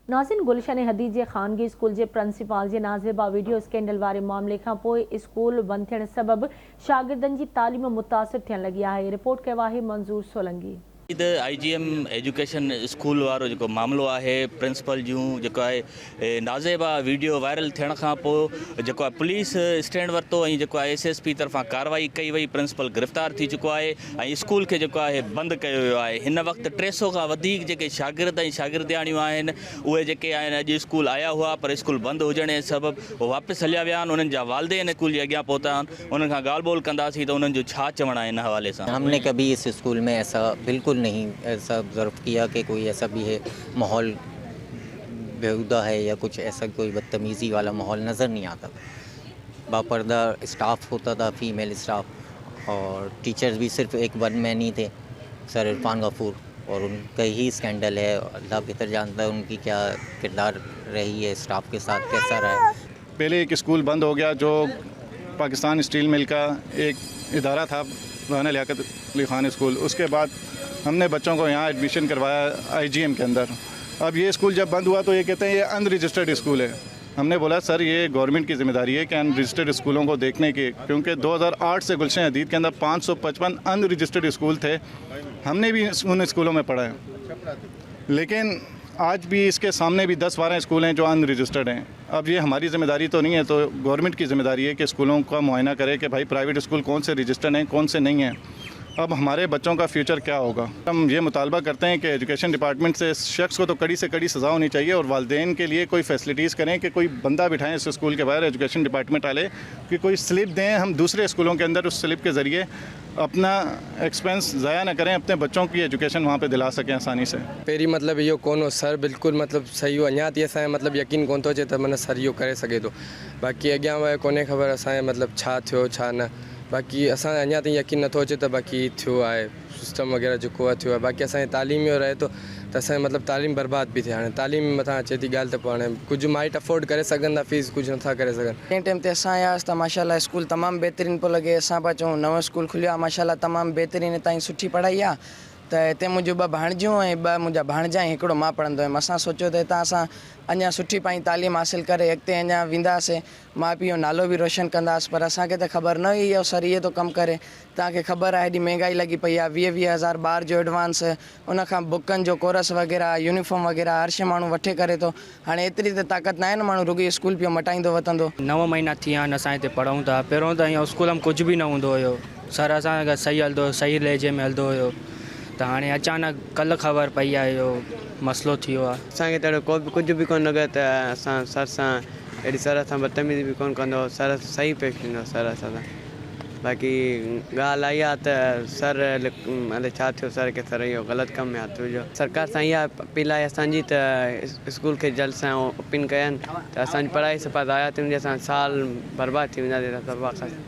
नाज़िन गुलशन हदीज ख़ानगी school के principal जे नाज़िबा video scandal वारे मामले खां पोइ स्कूल बंद थियण सबब शागिर्दनि जी तालीम मुतासिर थियण लगी आहे। रिपोर्ट कयो आहे मंज़ूर सोलंगी। IGM एजुकेशन स्कूल वारो जो मामलो है प्रिंसिपल जूं जो है नाज़ेबा वीडियो वायरल थियण खां पोइ जो है पुलिस स्टैंड वरतो ऐं जो है SSP तरफा कार्रवाई कई वई। प्रिंसिपल गिरफ़्तार थी चुको है ऐं स्कूल के जो है बंद किया वियो है। हिन वक्त 300 खां वधीक जेके शागिर्द ऐं शागिर्दियाणियूं आहिनि उहे जेके आहिनि अॼु स्कूल आया हुआ पर स्कूल बंद हुजण जे सबबि वो वापसि हलिया विया आहिनि। उन्हनि जा वालिदेन स्कूल जे अॻियां पहुता आहिनि। उन्हनि खां ॻाल्हि ॿोल कंदासीं त उन्हनि जो छा चवणु आहे इन हवाले सां। हमने कभी इस स्कूल में ऐसा बिल्कुल नहीं ऐसा ऑब्ज़र्व किया कि कोई ऐसा भी है माहौल बेहुदा है या कुछ ऐसा कोई बदतमीज़ी वाला माहौल नज़र नहीं आता था। बापर्दा स्टाफ होता था, फीमेल स्टाफ, और टीचर्स भी सिर्फ एक वन मैन ही थे, सर इरफान गफूर, और उनका ही स्कैंडल है। अल्लाह बेहतर जानता है उनकी क्या किरदार रही है, स्टाफ के साथ कैसा रहा है। पहले एक स्कूल बंद हो गया जो पाकिस्तान स्टील मिल का एक इदारा था, राना लियाकत अली ख़ान स्कूल। उसके बाद हमने बच्चों को यहाँ एडमिशन करवाया IGM के अंदर। अब ये स्कूल जब बंद हुआ तो ये कहते हैं ये अनरजिस्टर्ड स्कूल है। हमने बोला सर ये गवर्नमेंट की ज़िम्मेदारी है कि अनरजिस्टर्ड स्कूलों को देखने की, क्योंकि 2008 से गुलशन हदीद के अंदर 555 अनरजिस्टर्ड स्कूल थे। हमने भी उन स्कूलों में पढ़ा है, लेकिन आज भी इसके सामने भी 10-12 स्कूल हैं जो अनरजिस्टर्ड हैं। अब ये हमारी ज़िम्मेदारी तो नहीं है, तो गवर्नमेंट की ज़िम्मेदारी है कि स्कूलों का मुआयना करे कि भाई प्राइवेट स्कूल कौन से रजिस्टर्ड हैं कौन से नहीं हैं। अब हमारे बच्चों का फ्यूचर क्या होगा। हम ये मुतालबा करते हैं कि एजुकेशन डिपार्टमेंट से इस शख्स को तो कड़ी से कड़ी सज़ा होनी चाहिए और वालिदैन के लिए कोई फैसिलिटीज़ करें कि कोई बंदा बिठाएं इस स्कूल के बाहर, एजुकेशन डिपार्टमेंट वाले कि कोई स्लिप दें, हम दूसरे स्कूलों के अंदर उस स्लिप के ज़रिए अपना एक्सपेंस ज़ाया न करें, अपने बच्चों की एजुकेशन वहाँ पे दिला सकें आसानी से। पेरी मतलब इहो कोन हो सर, बिल्कुल मतलब सही हो। अञा थी असांखे मतलब यकीन कोन थो अचे त मन सर इहो करे सघे थो। बाक़ी अॻियां वए कोन्हे ख़बर असांखे मतलब छा थियो छा न। बाक़ी असां अञा ताईं यकीन नथो अचे त बाक़ी थियो आहे सिस्टम वग़ैरह जेको आहे थियो आहे। बाक़ी असांजे तालीम जो रहे थो त असांजे मतलब तालीम बर्बाद बि थिए। हाणे तालीम मथां अचे थी ॻाल्हि त पोइ हाणे कुझु माइट अफोर्ड करे सघनि था फीस, कुझु नथा करे सघनि। कंहिं टाइम ते असां आयासीं त माशाल्लाह स्कूल तमामु बहितरीनु पियो लॻे। असां पिया चऊं नओं स्कूल खुलियो आहे माशाल्लाह तमामु बहितरीनु, हितां जी सुठी पढ़ाई आहे। त हिते मुंहिंजूं 2 भाणजियूं ऐं 2 मुंहिंजा भाणजा ऐं हिकिड़ो मां पढ़ंदो हुयुमि। असां सोचियो त हितां असां अञा सुठी पंहिंजी तालीम हासिल करे अॻिते अञा वेंदासीं, माउ पीउ जो नालो बि रोशन कंदासीं। पर असांखे त ख़बर न हुई सर इहे थो कमु करे। तव्हांखे ख़बर आहे हेॾी महांगाई लॻी पई आहे, 20-20 हज़ार ॿार जो एडवांस, उनखां बुकनि जो कोरस वग़ैरह, यूनिफॉर्म वग़ैरह हर शइ माण्हू वठे करे थो। हाणे एतिरी त ताक़त न आहे न माण्हू रुॻो स्कूल पियो मटाईंदो वठंदो। 9 महीना थी विया आहिनि असां हिते पढ़ूं था। पहिरों त ईअं स्कूल में कुझु बि न हूंदो हुयो, सर असांखे सही हलंदो हुयो, सही लहजे में हलंदो हुयो। त हाणे अचानक कल्ह ख़बर पई आहे इहो मसइलो थियो आहे। असांखे त कुझु बि कोन लॻे त असां सर सां अहिड़ी सर सां बदतमीज़ी बि कोन कंदो, सर सही पेश ॾींदो सर असां सां। बाक़ी ॻाल्हि आई आहे त सर अलाए छा थियो, सर खे सर इहो ग़लति कमु में हथु विझो। सरकार सां इहा अपील आहे असांजी त स्कूल खे जल्द सां ओपन कयनि त असांजी पढ़ाई सफ़ा ज़ाया थी वेंदी, असां साल बर्बाद थी वेंदासीं।